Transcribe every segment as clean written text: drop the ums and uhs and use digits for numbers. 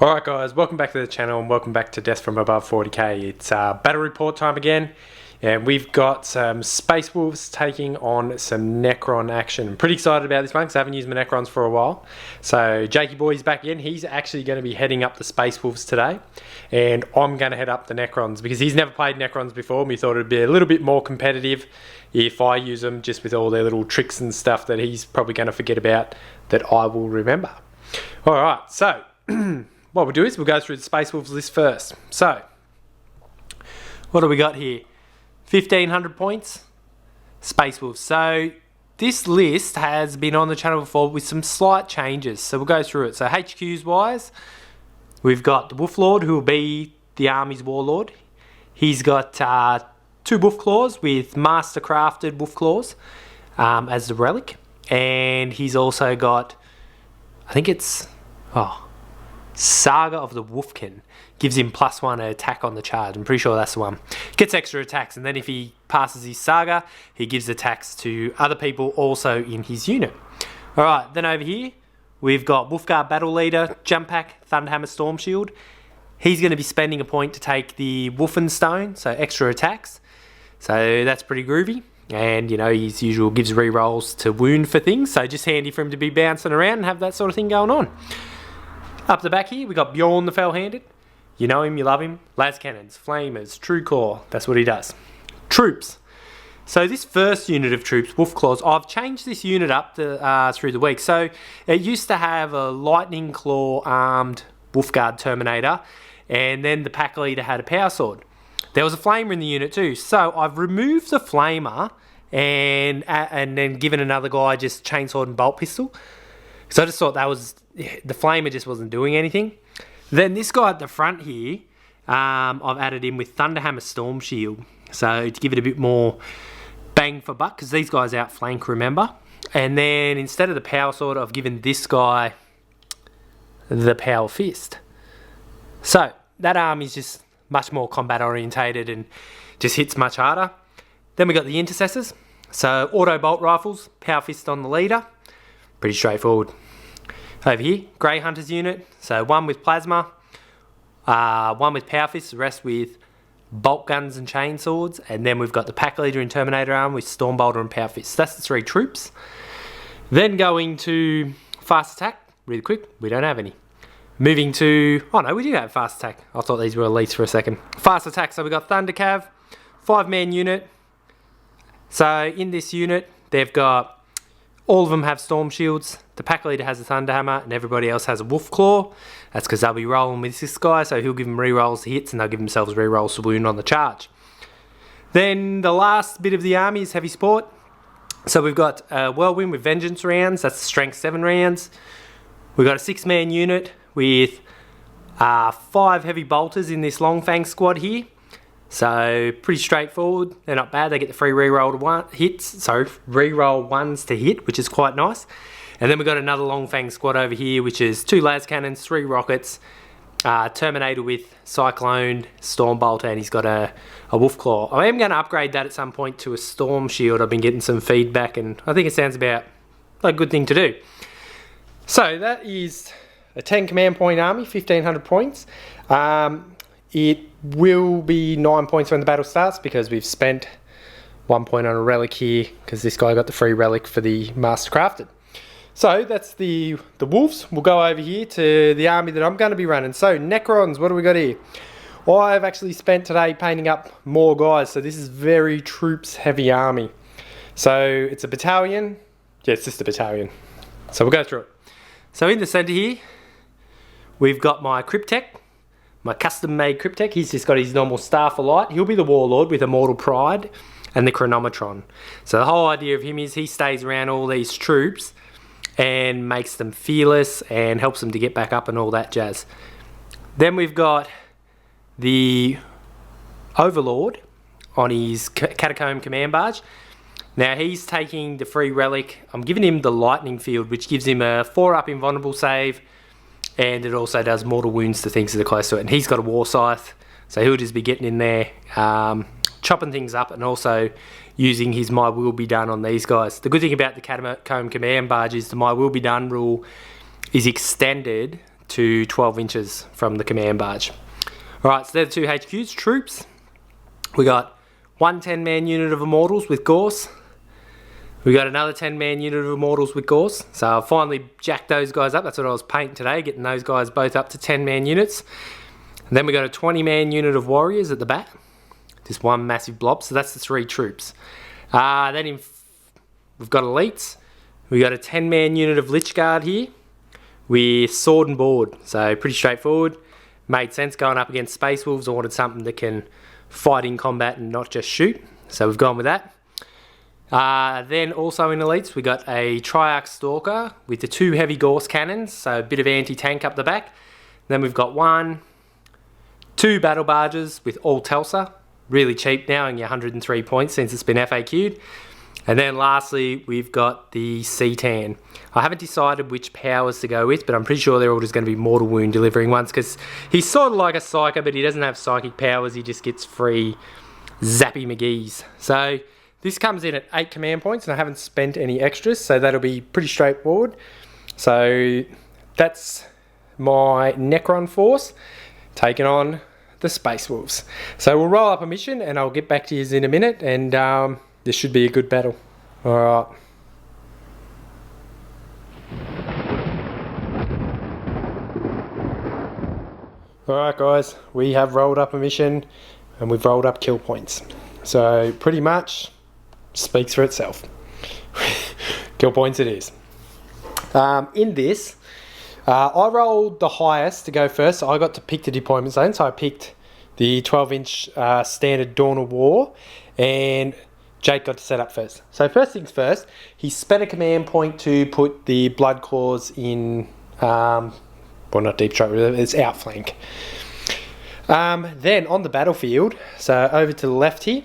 Alright guys, welcome back to the channel and welcome back to Death from Above 40k. It's battle report time again, and we've got some Space Wolves taking on some Necron action. I'm pretty excited about this one because I haven't used my Necrons for a while. So Jakey Boy's back in. He's actually going to be heading up the Space Wolves today, and I'm going to head up the Necrons because he's never played Necrons before and we thought it'd be a little bit more competitive if I use them, just with all their little tricks and stuff that he's probably going to forget about that I will remember. Alright, so what we'll do is we'll go through the Space Wolves list first. So, what do we got here? 1,500 points, Space Wolves. So, this list has been on the channel before with some slight changes. So, we'll go through it. So, HQs wise, we've got the Wolf Lord, who will be the army's warlord. He's got 2 Wolf Claws with Master Crafted Wolf Claws as the relic. And he's also got, I think it's, Saga of the Wolfkin, gives him +1 attack on the charge. I'm pretty sure that's the one. Gets extra attacks, and then if he passes his Saga, he gives attacks to other people also in his unit. Alright, then over here, we've got Wolfguard Battle Leader, Jump Pack, Thunderhammer Storm Shield. He's going to be spending a point to take the Wolfenstone, so extra attacks. So that's pretty groovy. And, you know, his usual gives rerolls to wound for things, so just handy for him to be bouncing around and have that sort of thing going on. Up the back here, we got Bjorn the Fell-Handed. You know him, you love him. Las Cannons, Flamers, True Core. That's what he does. Troops. So this first unit of troops, Wolf Claws, I've changed this unit up through the week. So it used to have a Lightning Claw armed Wolfguard Terminator, and then the pack leader had a Power Sword. There was a Flamer in the unit too. So I've removed the Flamer and then given another guy just Chainsword and Bolt Pistol. So I just thought that was, the Flamer just wasn't doing anything. Then this guy at the front here, I've added in with Thunderhammer Storm Shield. So to give it a bit more bang for buck, because these guys outflank, remember. And then instead of the Power Sword, I've given this guy the Power Fist. So that army's just much more combat orientated and just hits much harder. Then we got the Intercessors. So auto bolt rifles, Power Fist on the leader. Pretty straightforward. Over here, Grey Hunters unit. So one with plasma, one with Power Fists, the rest with bolt guns and chainswords. And then we've got the pack leader and Terminator arm with Stormbolter and Power Fists. That's the 3 troops. Then going to fast attack, really quick. We don't have any. Moving to, oh no, we do have fast attack. I thought these were elites for a second. Fast attack, so we've got Thundercav, 5-man unit. So in this unit, they've got, all of them have Storm Shields. The pack leader has a Thunderhammer and everybody else has a Wolf Claw. That's because they'll be rolling with this guy, so he'll give them rerolls to hits and they'll give themselves rerolls to wound on the charge. Then the last bit of the army is heavy support. So we've got Whirlwind with Vengeance rounds. That's strength 7 rounds. We've got a 6-man unit with 5 heavy bolters in this Long Fang squad here. So pretty straightforward. They're not bad. They get the free reroll reroll ones to hit, which is quite nice. And then we've got another Long Fang squad over here, which is 2 las cannons, 3 rockets, Terminator with Cyclone, Stormbolter, and he's got a Wolf Claw. I am going to upgrade that at some point to a Storm Shield. I've been getting some feedback, and I think it sounds about like a good thing to do. So that is a 10 command point army, 1,500 points. It will be 9 points when the battle starts because we've spent 1 point on a relic here because this guy got the free relic for the Master Crafted. So that's the Wolves. We'll go over here to the army that I'm going to be running. So Necrons, what do we got here? Well, I've actually spent today painting up more guys, so this is very troops heavy army. So it's a battalion. Yeah, it's just a battalion. So we'll go through it. So in the center here, we've got my Cryptek. My custom-made Cryptek. He's just got his normal Staff of Light. He'll be the Warlord with Immortal Pride and the Chronometron. So the whole idea of him is he stays around all these troops and makes them fearless and helps them to get back up and all that jazz. Then we've got the Overlord on his Catacomb Command Barge. Now he's taking the free relic. I'm giving him the Lightning Field, which gives him a 4-up invulnerable save. And it also does mortal wounds to things that are close to it. And he's got a War Scythe, so he'll just be getting in there, chopping things up, and also using his My Will Be Done on these guys. The good thing about the Catacomb Command Barge is the My Will Be Done rule is extended to 12 inches from the command barge. Alright, so they're the two HQs. Troops, we got one 10-man unit of Immortals with Gorse. We got another 10-man unit of Immortals with Gorse. So I've finally jacked those guys up. That's what I was painting today, getting those guys both up to 10-man units. And then we got a 20-man unit of Warriors at the back. Just one massive blob. So that's the 3 troops. Then we've got Elites. We got a 10-man unit of Lich Guard here with Sword and Board. So pretty straightforward. Made sense going up against Space Wolves. I wanted something that can fight in combat and not just shoot. So we've gone with that. Then also in Elites, we got a Triarch Stalker with the 2 heavy Gorse cannons, so a bit of anti-tank up the back. Then we've got 2 battle barges with all Telsa, really cheap now and you're 103 points since it's been FAQ'd. And then lastly, we've got the C-Tan. I haven't decided which powers to go with, but I'm pretty sure they're all just going to be mortal wound delivering ones, because he's sort of like a Psyker, but he doesn't have psychic powers, he just gets free Zappy McGee's. So this comes in at 8 command points, and I haven't spent any extras, so that'll be pretty straightforward. So that's my Necron force taking on the Space Wolves. So we'll roll up a mission, and I'll get back to you in a minute, and this should be a good battle. Alright. Alright guys, we have rolled up a mission, and we've rolled up kill points. So pretty much speaks for itself. Kill points it is. In this, I rolled the highest to go first, so I got to pick the deployment zone. So I picked the 12-inch standard Dawn of War, and Jake got to set up first. So first things first, he spent a command point to put the Blood Claws in, well, not deep throat, it's outflank. Then on the battlefield, so over to the left here,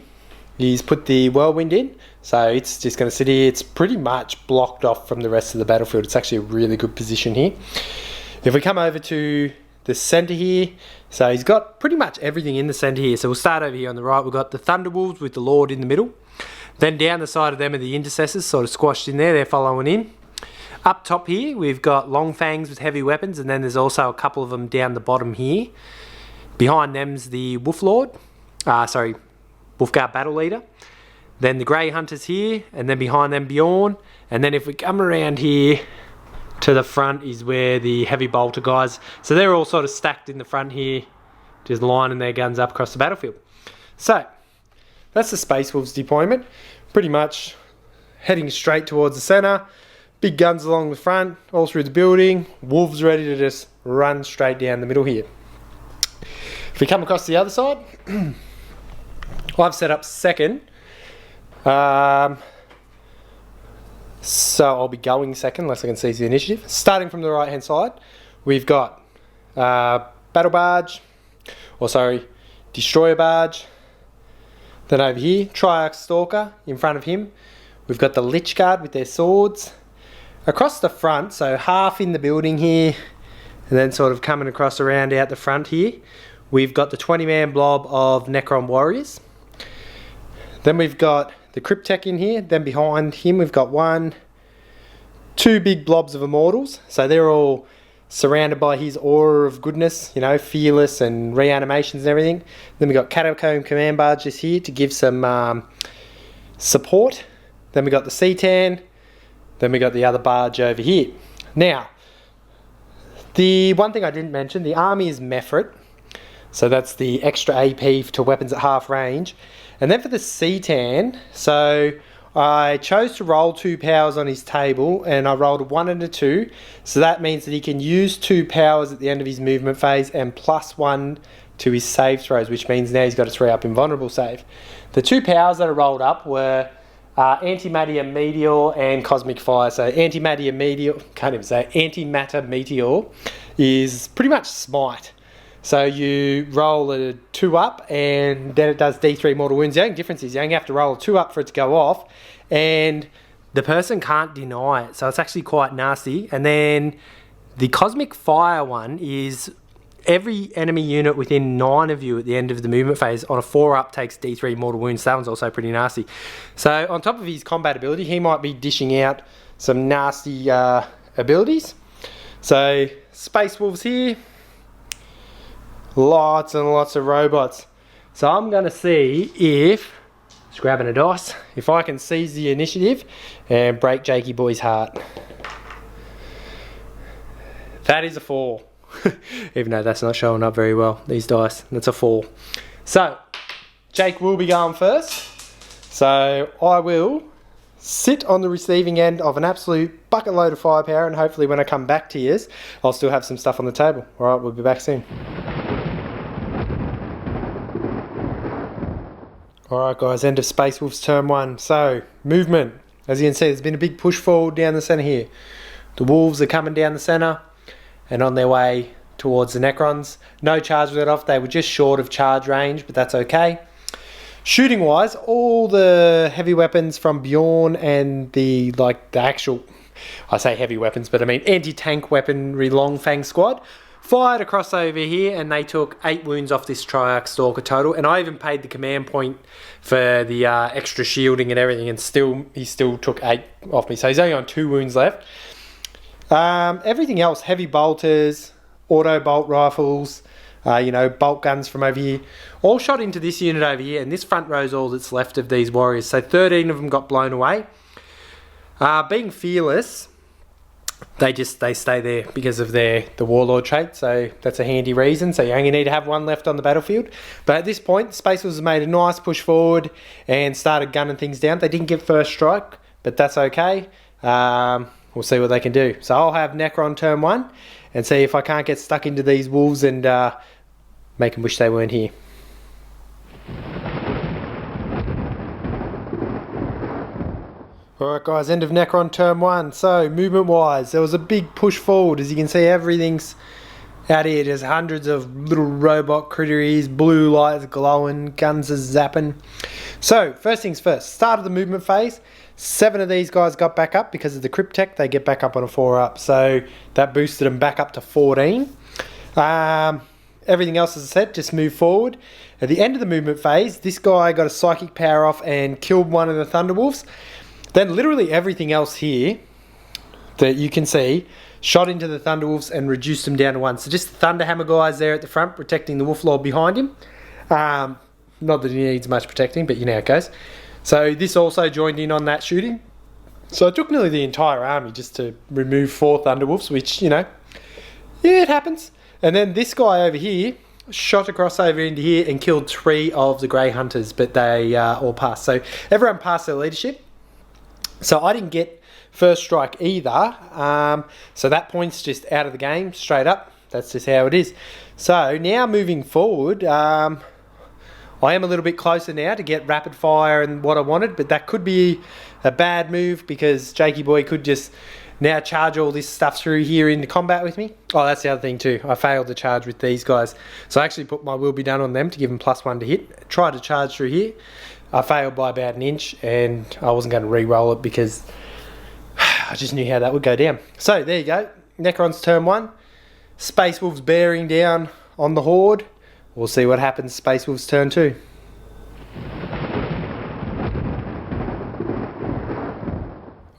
he's put the Whirlwind in, so it's just going to sit here. It's pretty much blocked off from the rest of the battlefield. It's actually a really good position here. If we come over to the centre here, so he's got pretty much everything in the centre here. So we'll start over here on the right. We've got the Thunderwolves with the Lord in the middle. Then down the side of them are the Intercessors, sort of squashed in there. They're following in. Up top here, we've got Long Fangs with heavy weapons, and then there's also a couple of them down the bottom here. Behind them's the Wolf Lord, Wolfguard Battle Leader. Then the Grey Hunters here, and then behind them Bjorn. And then if we come around here to the front is where the Heavy Bolter guys, so they're all sort of stacked in the front here, just lining their guns up across the battlefield. So, that's the Space Wolves deployment. Pretty much heading straight towards the centre. Big guns along the front, all through the building. Wolves ready to just run straight down the middle here. If we come across the other side, I've set up second. So I'll be going second unless I can seize the initiative. Starting from the right hand side, we've got Battle Barge, Destroyer Barge. Then over here, Triarch Stalker in front of him. We've got the Lich Guard with their swords. Across the front, so half in the building here, and then sort of coming across around out the front here, we've got the 20-man blob of Necron Warriors. Then we've got the Cryptek in here. Then behind him we've got 2 big blobs of Immortals. So they're all surrounded by his aura of goodness, you know, fearless and reanimations and everything. Then we've got Catacomb Command Barge just here to give some support. Then we got the C-Tan. Then we got the other barge over here. Now, the one thing I didn't mention, the army is mephrit. So that's the extra AP to weapons at half range. And then for the C-Tan, so I chose to roll 2 powers on his table, and I rolled a 1 and a 2. So that means that he can use 2 powers at the end of his movement phase and +1 to his save throws, which means now he's got a 3-up invulnerable save. The 2 powers that I rolled up were Antimatter Meteor and Cosmic Fire. So Antimatter Meteor is pretty much Smite. So you roll a 2-up and then it does D3 mortal wounds. The only difference is you only have to roll a 2-up for it to go off, and the person can't deny it. So it's actually quite nasty. And then the Cosmic Fire one is every enemy unit within 9 of you at the end of the movement phase on a 4-up takes D3 mortal wounds. That one's also pretty nasty. So on top of his combat ability, he might be dishing out some nasty abilities. So, Space Wolves here. Lots and lots of robots. So I'm going to see if, just grabbing a dice, if I can seize the initiative and break Jakey Boy's heart. That is a 4. Even though that's not showing up very well, these dice. That's a 4. So, Jake will be going first. So, I will sit on the receiving end of an absolute bucket load of firepower, and hopefully when I come back to yours, I'll still have some stuff on the table. Alright, we'll be back soon. Alright guys, end of Space Wolves turn 1. So, movement. As you can see, there's been a big push forward down the centre here. The Wolves are coming down the centre and on their way towards the Necrons. No charge let off, they were just short of charge range, but that's okay. Shooting wise, all the heavy weapons from Bjorn and the actual, I say heavy weapons, but I mean anti-tank weaponry Long Fang squad, fired across over here, and they took 8 wounds off this Triarch Stalker total, and I even paid the command point for the extra shielding and everything, and he still took 8 off me, so he's only on 2 wounds left. Everything else, heavy bolters, auto bolt rifles, bolt guns from over here, all shot into this unit over here, and this front row is all that's left of these warriors. So 13 of them got blown away. Being fearless, they stay there because of the warlord trait, so that's a handy reason. So you only need to have 1 left on the battlefield. But at this point, Space Wolves made a nice push forward and started gunning things down. They didn't get first strike, but that's okay. We'll see what they can do. So I'll have Necron turn 1 and see if I can't get stuck into these wolves and make them wish they weren't here. Alright guys, end of Necron turn 1. So movement wise, there was a big push forward. As you can see, everything's out here. There's hundreds of little robot critteries, blue lights glowing, guns are zapping. So first things first, start of the movement phase. 7 of these guys got back up because of the crypt tech. They get back up on a 4 up, so that boosted them back up to 14. Everything else, as I said, just move forward. At the end of the movement phase, this guy got a psychic power off and killed one of the Thunderwolves. Then literally everything else here that you can see shot into the Thunderwolves and reduced them down to 1. So just the Thunderhammer guys there at the front protecting the Wolf Lord behind him. Not that he needs much protecting, but you know how it goes. So this also joined in on that shooting. So it took nearly the entire army just to remove 4 Thunderwolves, which, yeah, it happens. And then this guy over here shot across over into here and killed 3 of the Grey Hunters, but they all passed. So everyone passed their leadership. So I didn't get first strike either. So that point's just out of the game, straight up. That's just how it is. So now moving forward, I am a little bit closer now to get rapid fire and what I wanted, but that could be a bad move because Jakey Boy could just now charge all this stuff through here into combat with me. Oh, that's the other thing too. I failed to charge with these guys. So I actually put my will be done on them to give them +1 to hit. Tried to charge through here. I failed by about 1 inch and I wasn't going to re-roll it because I just knew how that would go down. So there you go. Necron's turn 1. Space Wolves bearing down on the Horde. We'll see what happens Space Wolves turn 2.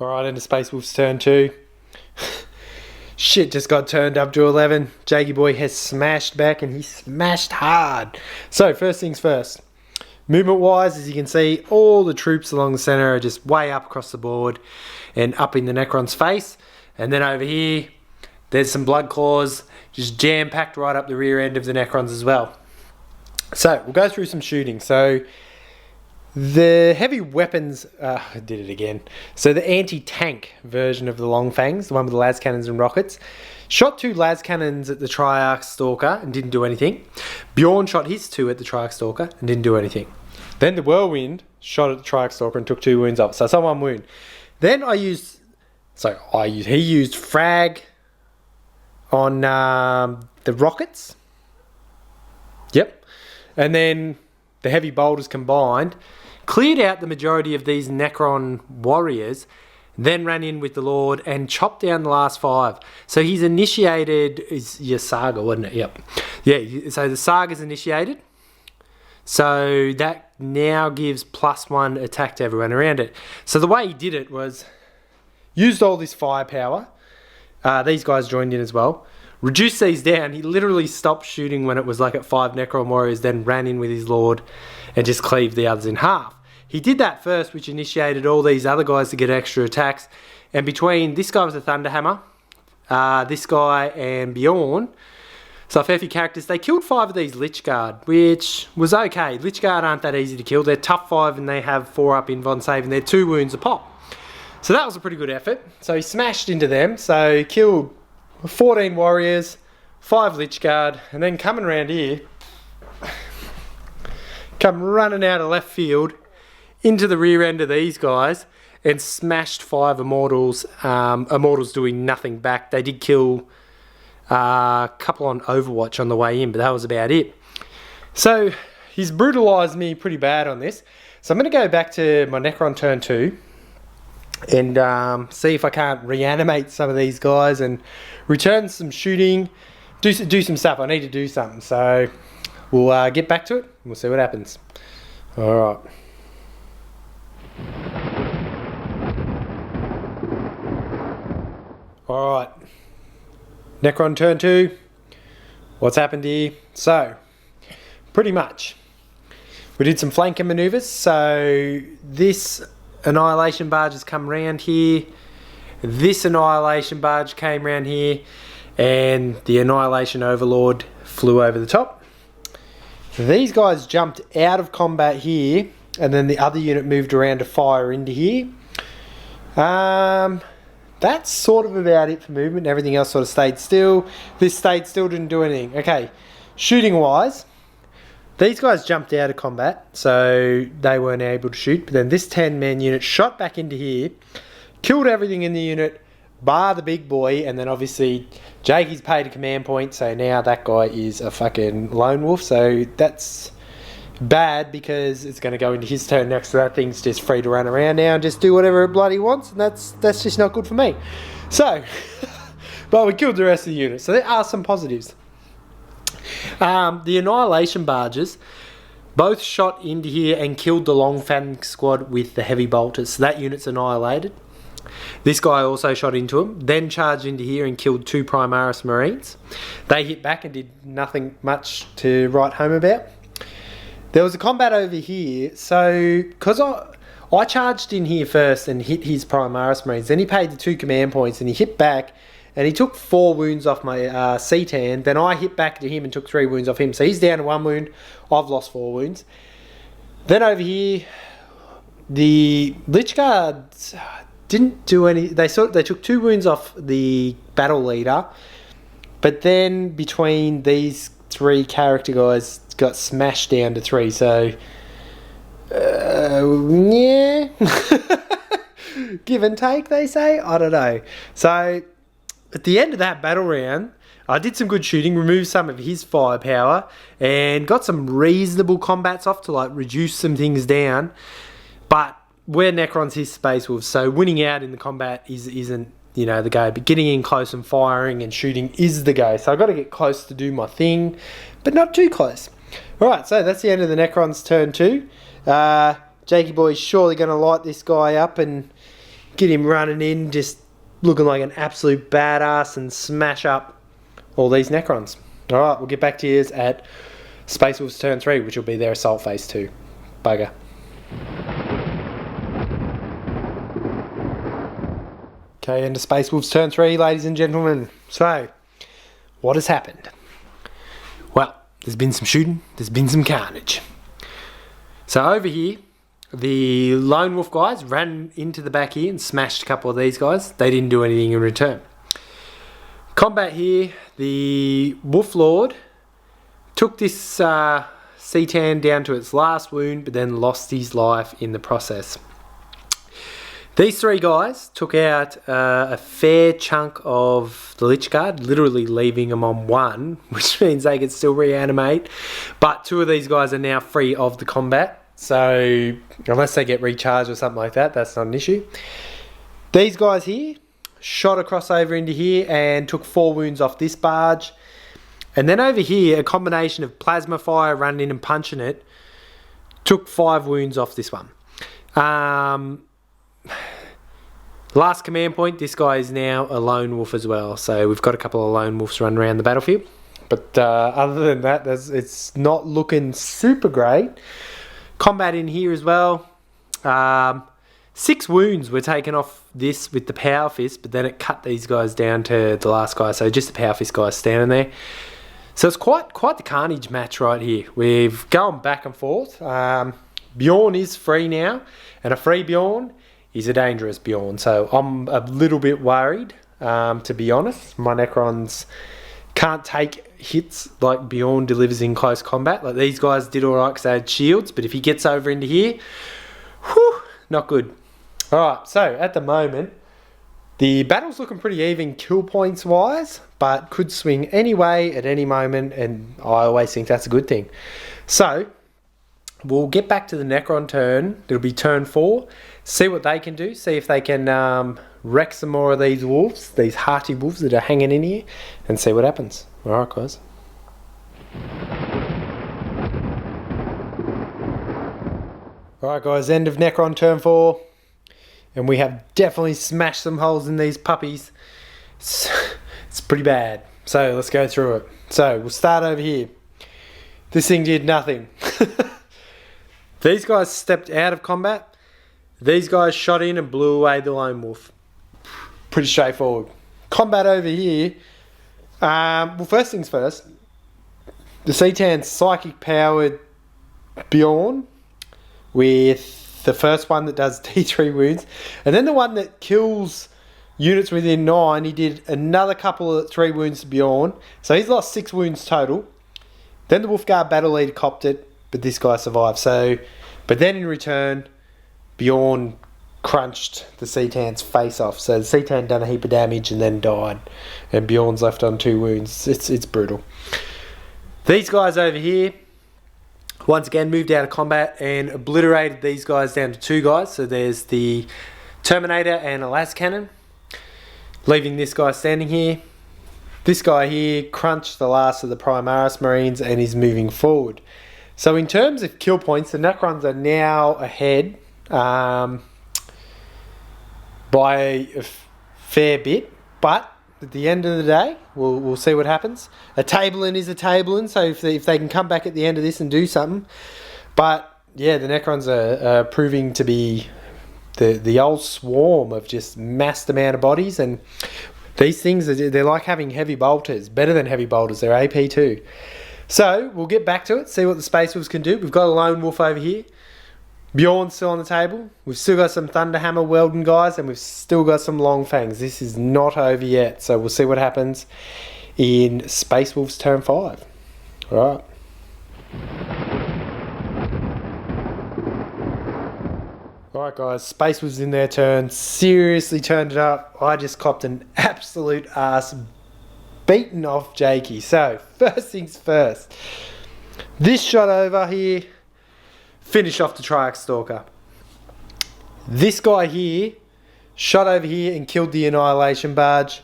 Alright, into Space Wolves turn 2. Shit just got turned up to 11. Jakey Boy has smashed back and he smashed hard. So first things first. Movement wise, as you can see, all the troops along the centre are just way up across the board and up in the Necron's face. And then over here, there's some blood claws just jam-packed right up the rear end of the Necrons as well. So we'll go through some shooting. So the heavy weapons, I did it again. So the anti-tank version of the Long Fangs, the one with the las cannons and rockets, shot 2 las cannons at the Triarch Stalker and didn't do anything. Bjorn shot his 2 at the Triarch Stalker and didn't do anything. Then the Whirlwind shot at the Triarch Stalker and took 2 wounds off. So it's on 1 wound. Then he used frag on the rockets. Yep. And then the heavy bolters combined, cleared out the majority of these Necron warriors, then ran in with the Lord and chopped down the last 5. So he's initiated, is your saga, wasn't it? Yep. Yeah, so the saga's initiated. So that now gives +1 attack to everyone around it. So the way he did it was, used all this firepower, these guys joined in as well. Reduced these down. He literally stopped shooting when it was like at 5 Necron warriors, then ran in with his lord and just cleaved the others in half. He did that first, which initiated all these other guys to get extra attacks. And between this guy was a Thunderhammer, this guy and Bjorn, so a fair few characters, they killed 5 of these Lich Guard, which was okay. Lich Guard aren't that easy to kill. They're tough 5 and they have 4 up in Von Save and they're 2 wounds a pop. So that was a pretty good effort. So he smashed into them. So he killed 14 warriors, 5 Lich Guard, and then coming around here, come running out of left field into the rear end of these guys and smashed 5 Immortals. Immortals doing nothing back. They did kill a couple on Overwatch on the way in, but that was about it. So he's brutalised me pretty bad on this. So I'm going to go back to my Necron turn 2 and see if I can't reanimate some of these guys and return some shooting, do some stuff. I need to do something, so we'll get back to it and we'll see what happens. Alright. Alright. Necron turn 2. What's happened here? So, pretty much, we did some flanking manoeuvres. So this Annihilation Barge has come round here. This Annihilation Barge came round here. And the Annihilation Overlord flew over the top. These guys jumped out of combat here. And then the other unit moved around to fire into here. That's sort of about it for movement. Everything else sort of stayed still. This stayed still, didn't do anything. Okay, shooting wise, these guys jumped out of combat, so they weren't able to shoot. But then this 10-man unit shot back into here, killed everything in the unit, bar the big boy, and then obviously Jakey's paid a command point, so now that guy is a fucking lone wolf. So that's bad because it's going to go into his turn next, so that thing's just free to run around now and just do whatever it bloody wants, and that's just not good for me. So, but we killed the rest of the unit, so there are some positives. The Annihilation Barges both shot into here and killed the Long Fang squad with the heavy bolters, so that unit's annihilated. This guy also shot into him, then charged into here and killed 2 Primaris Marines. They hit back and did nothing much to write home about. There was a combat over here, so because I charged in here first and hit his Primaris Marines, then he paid the 2 command points and he hit back and he took 4 wounds off my C-Tan, then I hit back to him and took 3 wounds off him, so he's down to 1 wound, I've lost 4 wounds. Then over here, the Lich Guards didn't do any, they took 2 wounds off the battle leader, but then between these 3 character guys got smashed down to 3, so yeah. Give and take, they say, I don't know. So at the end of that battle round, I did some good shooting, removed some of his firepower and got some reasonable combats off to like reduce some things down, but we're Necrons, his Space Wolves, so winning out in the combat isn't, you know, the go, but getting in close and firing and shooting is the go. So I've got to get close to do my thing, but not too close. Alright, so that's the end of the Necrons turn 2. Jakey boy's surely going to light this guy up and get him running in, just looking like an absolute badass and smash up all these Necrons. Alright, we'll get back to you at Space Wolves turn 3, which will be their assault phase 2. Bugger. Okay, into Space Wolves turn 3, ladies and gentlemen. So, what has happened? Well, there's been some shooting, there's been some carnage. So over here, the Lone Wolf guys ran into the back here and smashed a couple of these guys. They didn't do anything in return. Combat here, the Wolf Lord took this C-Tan down to its last wound, but then lost his life in the process. These 3 guys took out a fair chunk of the Lich Guard, literally leaving them on 1, which means they could still reanimate. But 2 of these guys are now free of the combat, so unless they get recharged or something like that, that's not an issue. These guys here shot across over into here and took 4 wounds off this barge. And then over here, a combination of plasma fire, running in and punching it, took 5 wounds off this one. Last command point, this guy is now a lone wolf as well. So we've got a couple of lone wolves running around the battlefield. But other than that, it's not looking super great. Combat in here as well. 6 wounds were taken off this with the power fist, but then it cut these guys down to the last guy. So just the power fist guy standing there. So it's quite the carnage match right here. We've gone back and forth. Bjorn is free now, and a free Bjorn is a dangerous Bjorn. So I'm a little bit worried, to be honest. My Necrons can't take hits like Bjorn delivers in close combat. Like these guys did all right because they had shields, but if he gets over into here, whew, not good. All right, so at the moment, the battle's looking pretty even kill points wise, but could swing any way at any moment, and I always think that's a good thing. So we'll get back to the Necron turn. It'll be turn 4. See what they can do. See if they can wreck some more of these wolves, these hearty wolves that are hanging in here, and see what happens. All right, guys. All right, guys. End of Necron turn 4. And we have definitely smashed some holes in these puppies. It's pretty bad. So let's go through it. So we'll start over here. This thing did nothing. These guys stepped out of combat. These guys shot in and blew away the lone wolf. Pretty straightforward. Combat over here. Well, first things first. The Citan psychic powered Bjorn with the first one that does D3 wounds, and then the one that kills units within 9, he did another couple of 3 wounds to Bjorn, so he's lost 6 wounds total. Then the Wolfguard battle leader copped it, but this guy survived. So, but then in return, Bjorn crunched the Citan's face off, so the Citan done a heap of damage and then died, and Bjorn's left on 2 wounds. It's brutal. These guys over here, once again, moved out of combat and obliterated these guys down to 2 guys. So there's the Terminator and a las cannon, leaving this guy standing here. This guy here crunched the last of the Primaris Marines and is moving forward. So in terms of kill points, the Necrons are now ahead by a fair bit, but at the end of the day, we'll see what happens. A tabling is a tabling, so if they can come back at the end of this and do something. But yeah, the Necrons are proving to be the old swarm of just massed amount of bodies, and these things, they're like having heavy bolters, better than heavy bolters, they're AP too. So we'll get back to it, see what the Space Wolves can do. We've got a lone wolf over here. Bjorn's still on the table. We've still got some Thunderhammer Weldon guys, and we've still got some Long Fangs. This is not over yet, so we'll see what happens in Space Wolves turn 5. Alright. Alright guys, Space Wolves in their turn. Seriously turned it up. I just copped an absolute ass beaten off Jakey. So, first things first. This shot over here, finish off the Triarch Stalker. This guy here shot over here and killed the Annihilation Barge.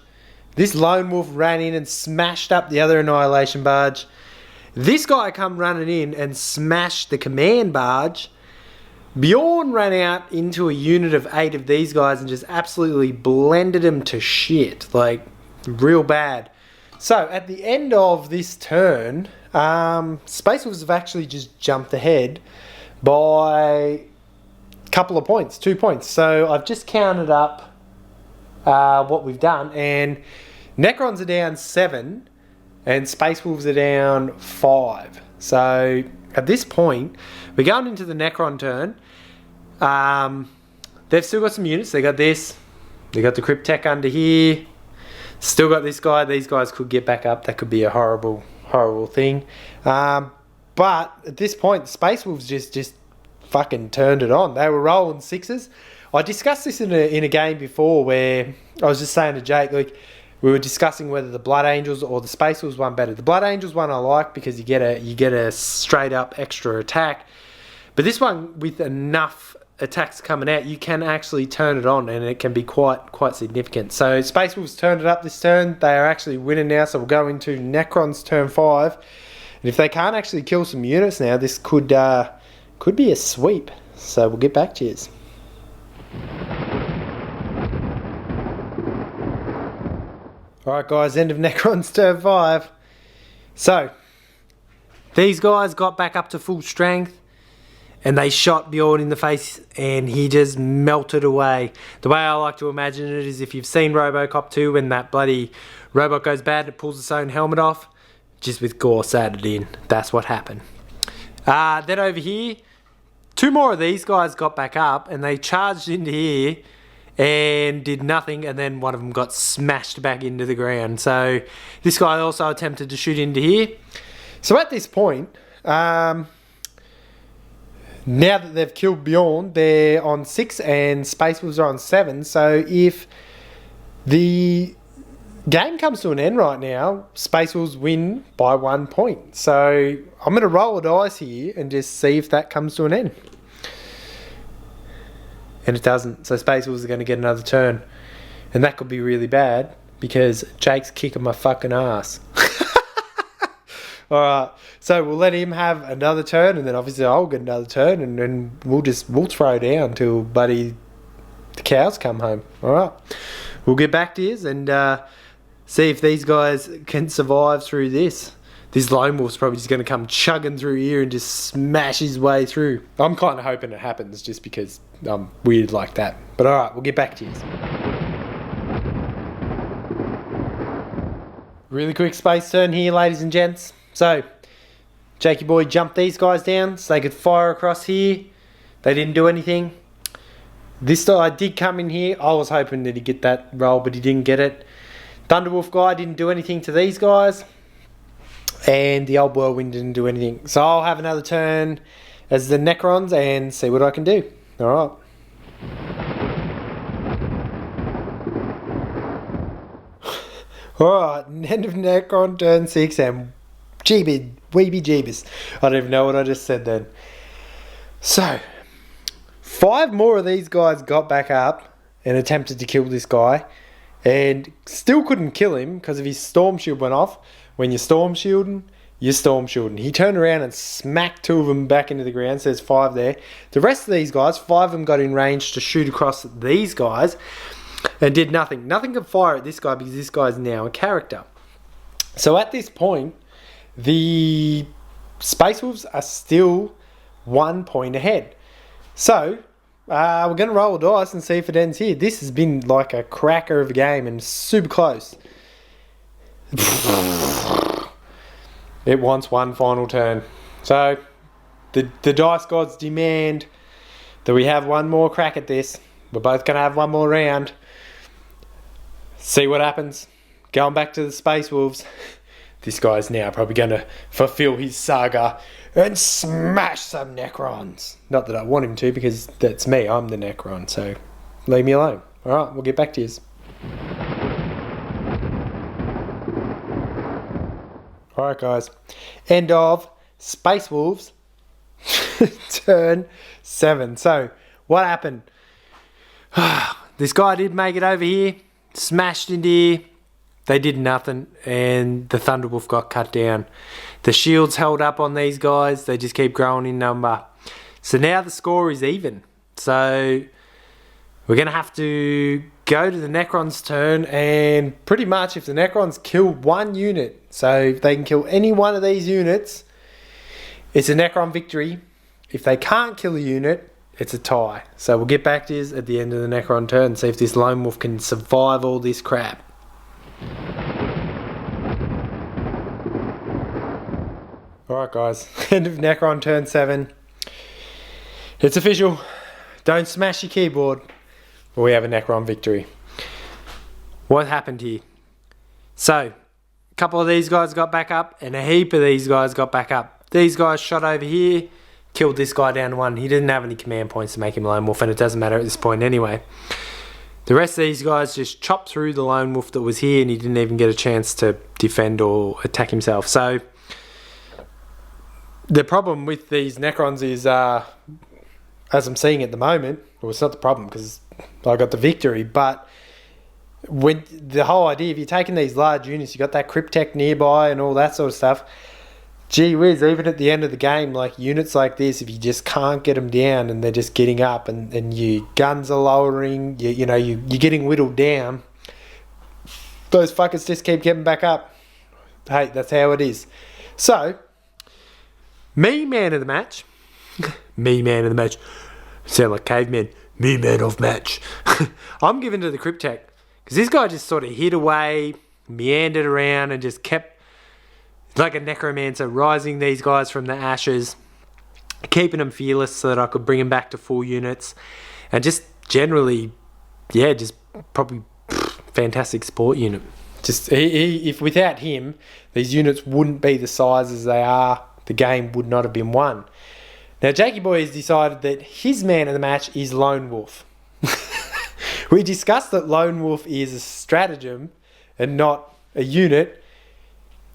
This lone wolf ran in and smashed up the other Annihilation Barge. This guy come running in and smashed the Command Barge. Bjorn ran out into a unit of 8 of these guys and just absolutely blended them to shit. Like, real bad. So, at the end of this turn, Space Wolves have actually just jumped ahead by a couple of points, 2 points. So I've just counted up what we've done, and Necrons are down 7 and Space Wolves are down 5. So at this point, we're going into the Necron turn. They've still got some units. They got this, they got the Cryptek under here, still got this guy. These guys could get back up. That could be a horrible thing. But at this point, Space Wolves just fucking turned it on. They were rolling 6s. I discussed this in a game before where I was just saying to Jake, like, we were discussing whether the Blood Angels or the Space Wolves one better. The Blood Angels one I like because you get a straight up extra attack. But this one, with enough attacks coming out, you can actually turn it on, and it can be quite significant. So Space Wolves turned it up this turn. They are actually winning now, so we'll go into Necron's turn 5. And if they can't actually kill some units now, this could be a sweep. So we'll get back to you. Alright guys, end of Necrons turn 5. So, these guys got back up to full strength and they shot Bjorn in the face and he just melted away. The way I like to imagine it is if you've seen RoboCop 2 when that bloody robot goes bad, it pulls its own helmet off, just with Gorse added in. That's what happened. Then over here, 2 more of these guys got back up and they charged into here and did nothing, and then one of them got smashed back into the ground. So this guy also attempted to shoot into here. So at this point, now that they've killed Bjorn, they're on 6 and Space Wolves are on 7. So if the game comes to an end right now, Space Wolves win by 1 point. So I'm going to roll a dice here and just see if that comes to an end. And it doesn't, so Space Wolves are going to get another turn. And that could be really bad, because Jake's kicking my fucking ass. Alright, so we'll let him have another turn, and then obviously I'll get another turn, and then we'll throw down till the cows come home. Alright, we'll get back to this and see if these guys can survive through this. This lone wolf's probably just going to come chugging through here and just smash his way through. I'm kind of hoping it happens just because I'm weird like that. But alright, we'll get back to you. Really quick space turn here, ladies and gents. So, Jakey boy jumped these guys down so they could fire across here. They didn't do anything. This guy did come in here. I was hoping that he'd get that roll, but he didn't get it. Thunderwolf guy didn't do anything to these guys. And the old whirlwind didn't do anything. So I'll have another turn as the Necrons and see what I can do. Alright. Alright, end of Necron turn 6 and weeby jeebus. I don't even know what I just said then. So, 5 more of these guys got back up and attempted to kill this guy. And still couldn't kill him because of his storm shield went off. When you're storm shielding, you're storm shielding. He turned around and smacked 2 of them back into the ground. So there's 5 there. The rest of these guys, 5 of them got in range to shoot across these guys and did nothing. Nothing could fire at this guy because this guy's now a character. So at this point, the Space Wolves are still 1 point ahead. So we're going to roll a dice and see if it ends here. This has been like a cracker of a game and super close. It wants one final turn. So the dice gods demand that we have one more crack at this. We're both going to have one more round. See what happens. Going back to the Space Wolves. This guy's now probably going to fulfill his saga and smash some Necrons. Not that I want him to, because that's me. I'm the Necron. So leave me alone. Alright, we'll get back to you. Alright guys, end of Space Wolves turn 7. So, what happened? This guy did make it over here, smashed into here, they did nothing, and the Thunderwolf got cut down. The shields held up on these guys, they just keep growing in number. So now the score is even. So, we're going to have to go to the Necrons' turn, and pretty much if the Necrons kill 1 unit, so if they can kill any one of these units, it's a Necron victory. If they can't kill a unit, it's a tie. So we'll get back to this at the end of the Necron turn and see if this lone wolf can survive all this crap. Alright guys, end of Necron turn 7. It's official. Don't smash your keyboard. We have a Necron victory. What happened here? So, a couple of these guys got back up, and a heap of these guys got back up. These guys shot over here, killed this guy down to 1. He didn't have any command points to make him lone wolf, and it doesn't matter at this point anyway. The rest of these guys just chopped through the lone wolf that was here, and he didn't even get a chance to defend or attack himself. So, the problem with these Necrons is, as I'm seeing at the moment, well, it's not the problem because I got the victory, but when the whole idea, if you're taking these large units, you got that Cryptek nearby and all that sort of stuff, gee whiz, even at the end of the game, like units like this, if you just can't get them down and they're just getting up and your guns are lowering, you're getting whittled down, those fuckers just keep getting back up. Hey, that's how it is. So, me man of the match. Me man of the match. Sound like cavemen. Me man of match. I'm giving to the Cryptek. Because this guy just sort of hid away, meandered around, and just kept, like a necromancer, rising these guys from the ashes, keeping them fearless so that I could bring them back to full units. And just generally, yeah, just probably fantastic support unit. Just if without him, these units wouldn't be the size as they are. The game would not have been won. Now, Jakey Boy has decided that his man of the match is Lone Wolf. We discussed that Lone Wolf is a stratagem and not a unit.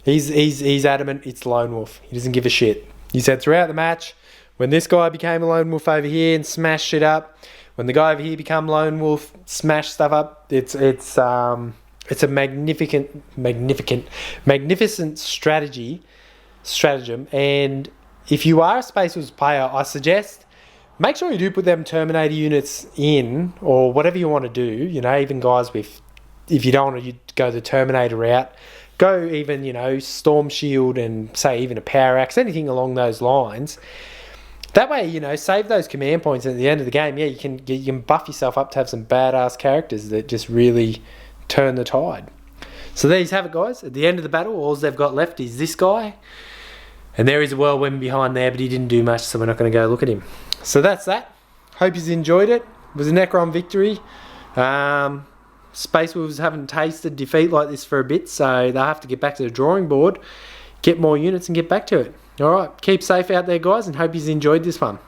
He's adamant it's Lone Wolf. He doesn't give a shit. He said throughout the match, when this guy became a Lone Wolf over here and smashed shit up, when the guy over here became Lone Wolf, smashed stuff up, it's a magnificent stratagem. And if you are a Space Wolves player, I suggest make sure you do put them Terminator units in, or whatever you want to do. You know, even guys with, if you don't want to go the Terminator route, go even, you know, Storm Shield and say even a Power Axe, anything along those lines. That way, you know, save those command points at the end of the game. Yeah, you can buff yourself up to have some badass characters that just really turn the tide. So there you have it, guys. At the end of the battle, all they've got left is this guy. And there is a whirlwind behind there, but he didn't do much, so we're not going to go look at him. So that's that. Hope you enjoyed it. It was a Necron victory. Space Wolves haven't tasted defeat like this for a bit, so they'll have to get back to the drawing board, get more units and get back to it. Alright, keep safe out there, guys, and hope you enjoyed this one.